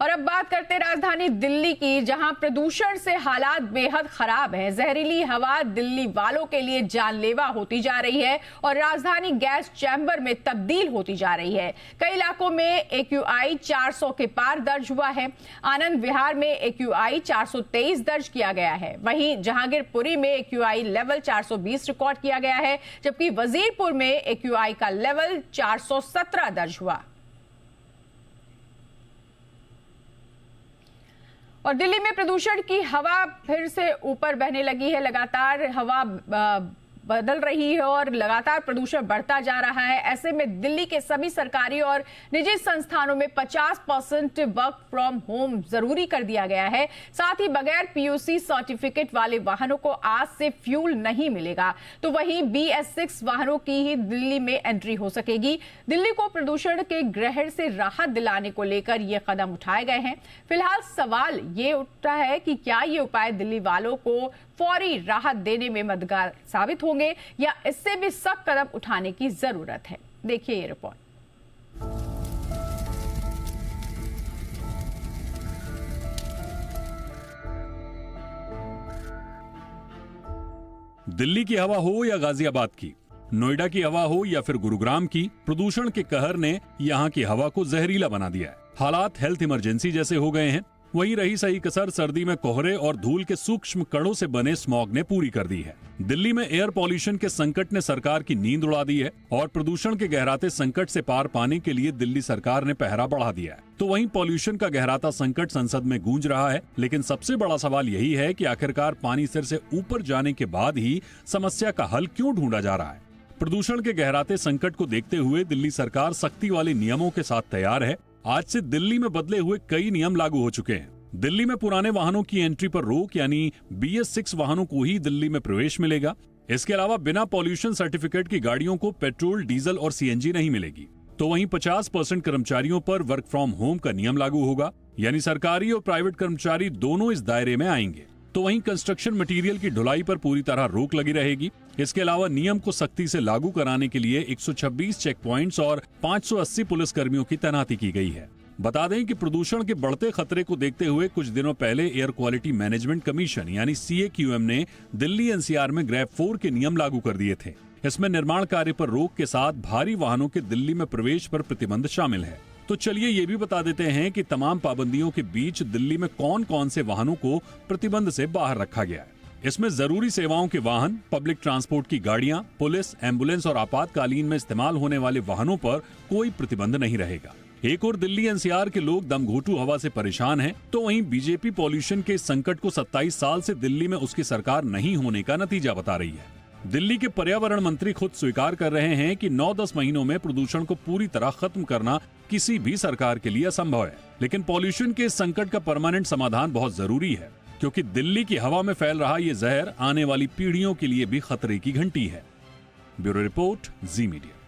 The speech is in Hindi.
और अब बात करते हैं राजधानी दिल्ली की, जहां प्रदूषण से हालात बेहद खराब हैं। जहरीली हवा दिल्ली वालों के लिए जानलेवा होती जा रही है और राजधानी गैस चैम्बर में तब्दील होती जा रही है। कई इलाकों में AQI 400 के पार दर्ज हुआ है। आनंद विहार में AQI 423 दर्ज किया गया है। वहीं जहांगीरपुरी में AQI लेवल 420 रिकॉर्ड किया गया है, जबकि वजीरपुर में AQI का लेवल 417 दर्ज हुआ। और दिल्ली में प्रदूषण की हवा फिर से ऊपर बहने लगी है। लगातार हवा बदल रही है और लगातार प्रदूषण बढ़ता जा रहा है। ऐसे में दिल्ली के सभी सरकारी और निजी संस्थानों में 50% वर्क फ्रॉम होम जरूरी कर दिया गया है। साथ ही बगैर PUC सर्टिफिकेट वाले वाहनों को आज से फ्यूल नहीं मिलेगा, तो वहीं BS6 वाहनों की ही दिल्ली में एंट्री हो सकेगी। दिल्ली को प्रदूषण के ग्रहण से राहत दिलाने को लेकर ये कदम उठाए गए हैं। फिलहाल सवाल ये उठता है कि क्या ये उपाय दिल्ली वालों को फौरी राहत देने में मददगार साबित होंगे या इससे भी सख्त कदम उठाने की जरूरत है। देखिए ये रिपोर्ट। दिल्ली की हवा हो या गाजियाबाद की, नोएडा की हवा हो या फिर गुरुग्राम की, प्रदूषण के कहर ने यहाँ की हवा को जहरीला बना दिया है। हालात हेल्थ इमरजेंसी जैसे हो गए हैं। वहीं रही सही कसर सर्दी में कोहरे और धूल के सूक्ष्म कणों से बने स्मॉग ने पूरी कर दी है। दिल्ली में एयर पॉल्यूशन के संकट ने सरकार की नींद उड़ा दी है और प्रदूषण के गहराते संकट से पार पाने के लिए दिल्ली सरकार ने पहरा बढ़ा दिया है। तो वहीं पॉल्यूशन का गहराता संकट संसद में गूंज रहा है, लेकिन सबसे बड़ा सवाल यही है कि आखिरकार पानी सिर से ऊपर जाने के बाद ही समस्या का हल क्यों ढूंढा जा रहा है। प्रदूषण के गहराते संकट को देखते हुए दिल्ली सरकार सख्ती वाले नियमों के साथ तैयार है। आज से दिल्ली में बदले हुए कई नियम लागू हो चुके हैं। दिल्ली में पुराने वाहनों की एंट्री पर रोक, यानी BS6 वाहनों को ही दिल्ली में प्रवेश मिलेगा। इसके अलावा बिना पॉल्यूशन सर्टिफिकेट की गाड़ियों को पेट्रोल, डीजल और CNG नहीं मिलेगी। तो वहीं 50% कर्मचारियों पर वर्क फ्रॉम होम का नियम लागू होगा, यानी सरकारी और प्राइवेट कर्मचारी दोनों इस दायरे में आएंगे। तो वहीं कंस्ट्रक्शन मटेरियल की ढुलाई पर पूरी तरह रोक लगी रहेगी। इसके अलावा नियम को सख्ती से लागू कराने के लिए 126 चेक पॉइंट्स और 580 पुलिस कर्मियों की तैनाती की गई है। बता दें कि प्रदूषण के बढ़ते खतरे को देखते हुए कुछ दिनों पहले एयर क्वालिटी मैनेजमेंट कमीशन यानी CAQM ने दिल्ली NCR में ग्रेड 4 के नियम लागू कर दिए थे। इसमें निर्माण कार्य पर रोक के साथ भारी वाहनों के दिल्ली में प्रवेश पर प्रतिबंध शामिल है। तो चलिए ये भी बता देते हैं कि तमाम पाबंदियों के बीच दिल्ली में कौन कौन से वाहनों को प्रतिबंध से बाहर रखा गया है। इसमें जरूरी सेवाओं के वाहन, पब्लिक ट्रांसपोर्ट की गाड़ियां, पुलिस, एम्बुलेंस और आपातकालीन में इस्तेमाल होने वाले वाहनों पर कोई प्रतिबंध नहीं रहेगा। एक और दिल्ली NCR के लोग दमघोटू हवा से परेशान हैं, तो वहीं बीजेपी पॉल्यूशन के संकट को 27 साल से दिल्ली में उसकी सरकार नहीं होने का नतीजा बता रही है। दिल्ली के पर्यावरण मंत्री खुद स्वीकार कर रहे हैं कि 9-10 महीनों में प्रदूषण को पूरी तरह खत्म करना किसी भी सरकार के लिए असंभव है। लेकिन पॉल्यूशन के इस संकट का परमानेंट समाधान बहुत जरूरी है, क्योंकि दिल्ली की हवा में फैल रहा ये जहर आने वाली पीढ़ियों के लिए भी खतरे की घंटी है। ब्यूरो रिपोर्ट, जी मीडिया।